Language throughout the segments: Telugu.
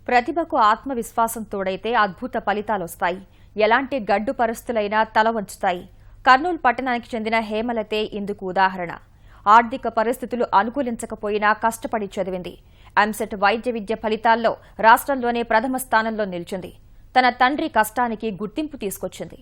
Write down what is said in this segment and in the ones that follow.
ప్రతిభకు ఆత్మవిశ్వాసం తోడైతే అద్భుత ఫలితాలొస్తాయి. ఎలాంటి గడ్డు పరిస్థితులైనా తల వంచుతాయి. కర్నూలు పట్టణానికి చెందిన హేమలతే ఇందుకు ఉదాహరణ. ఆర్థిక పరిస్థితులు అనుకూలించకపోయినా కష్టపడి చదివింది. ఎంసెట్ వైద్య విద్య ఫలితాల్లో రాష్ట్రంలోనే ప్రథమ స్థానంలో నిలిచింది. తన తండ్రి కష్టానికి గుర్తింపు తీసుకొచ్చింది.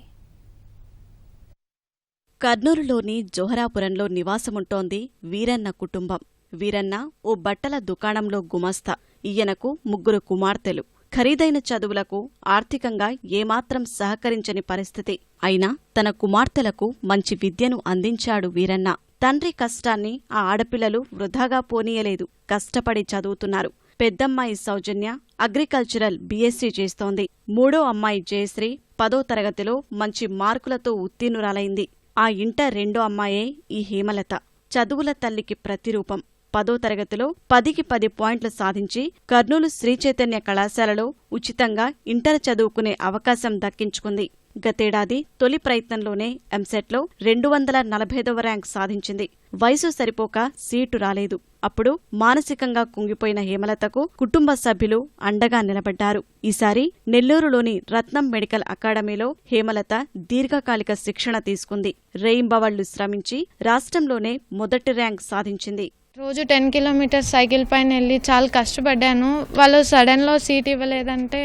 కర్నూలులోని జోహరాపురంలో నివాసముంటోంది వీరన్న కుటుంబం. వీరన్న ఓ బట్టల దుకాణంలో గుమస్తా. ఈయనకు 3 కుమార్తెలు. ఖరీదైన చదువులకు ఆర్థికంగా ఏమాత్రం సహకరించని పరిస్థితి. అయినా తన కుమార్తెలకు మంచి విద్యను అందించాడు వీరన్న. తండ్రి కష్టాన్ని ఆ ఆడపిల్లలు వృధాగా పోనీయలేదు. కష్టపడి చదువుతున్నారు. పెద్దమ్మాయి సౌజన్య అగ్రికల్చరల్ బీఎస్సీ చేస్తోంది. మూడో అమ్మాయి జయశ్రీ 10వ తరగతిలో మంచి మార్కులతో ఉత్తీర్ణురాలైంది. ఆ ఇంటర్ రెండో అమ్మాయే ఈ హేమలత. చదువుల తల్లికి ప్రతిరూపం. 10వ తరగతిలో 10కి 10 పాయింట్లు సాధించి కర్నూలు శ్రీ చైతన్య కళాశాలలో ఉచితంగా ఇంటర్ చదువుకునే అవకాశం దక్కించుకుంది. గతేడాది తొలి ప్రయత్నంలోనే ఎంసెట్లో 245వ ర్యాంక్ సాధించింది. వయసు సరిపోక సీటు రాలేదు. అప్పుడు మానసికంగా కుంగిపోయిన హేమలతకు కుటుంబ సభ్యులు అండగా నిలబడ్డారు. ఈసారి నెల్లూరులోని రత్నం మెడికల్ అకాడమీలో హేమలత దీర్ఘకాలిక శిక్షణ తీసుకుంది. రేయింబవళ్లు శ్రమించి రాష్ట్రంలోనే మొదటి ర్యాంక్ సాధించింది. రోజు 10 కిలోమీటర్స్ సైకిల్ పైన వెళ్ళి చాలా కష్టపడ్డాను. వాళ్ళు సడన్లో సీట్ ఇవ్వలేదంటే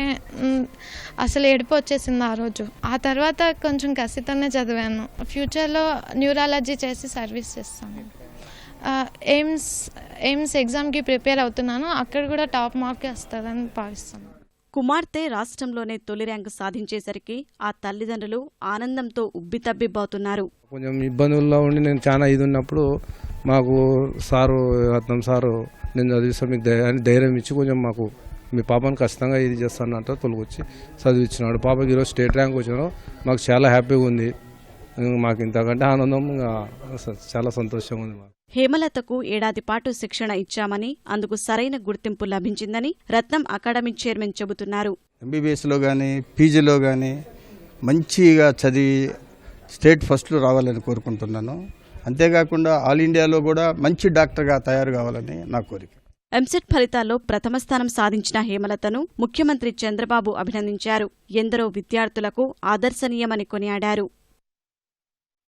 అసలు ఏడుపు వచ్చేసింది ఆ రోజు. ఆ తర్వాత కొంచెం కసితోనే చదివాను. ఫ్యూచర్లో న్యూరాలజీ చేసి సర్వీస్ చేస్తాను. ఎయిమ్స్ ఎగ్జామ్కి ప్రిపేర్ అవుతున్నాను. అక్కడ కూడా టాప్ మార్కే వస్తుందని భావిస్తాను. కుమార్తె రాష్ట్రంలోనే తొలి ర్యాంకు సాధించేసరికి ఆ తల్లిదండ్రులు ఆనందంతో ఉబ్బితబ్బిబ్బవుతున్నారు. కొంచెం ఇబ్బందుల్లో ఉండి నేను చాలా ఇది ఉన్నప్పుడు మాకు సారు రత్నం సారు నేను చదివిస్తాను మీకు ధైర్యం ఇచ్చి కొంచెం మాకు మీ పాపను ఖచ్చితంగా ఇది చేస్తానంటే తొలగొచ్చి చదివించినాడు. పాపకి ఈరోజు స్టేట్ ర్యాంక్ వచ్చినాడు. మాకు చాలా హ్యాపీగా ఉంది. మాకు ఇంతకంటే ఆనందం చాలా సంతోషంగా ఉంది. హేమలతకు ఏడాది పాటు శిక్షణ ఇచ్చామని అందుకు సరైన గుర్తింపు లభించిందని రత్నం అకాడమీ చైర్మన్ చెబుతున్నారు. ఎంబీబీఎస్లో కానీ పీజీలో కానీ మంచిగా చదివి స్టేట్ ఫస్ట్లో రావాలని కోరుకుంటున్నాను. అంతేకాకుండా ఆల్ ఇండియాలో కూడా మంచి డాక్టర్గా తయారు కావాలని నా కోరిక. ఎంసెట్ ఫలితాల్లో ప్రథమ స్థానం సాధించిన హేమలతను ముఖ్యమంత్రి చంద్రబాబు అభినందించారు. ఎందరో విద్యార్థులకు ఆదర్శనీయమని కొనియాడారు.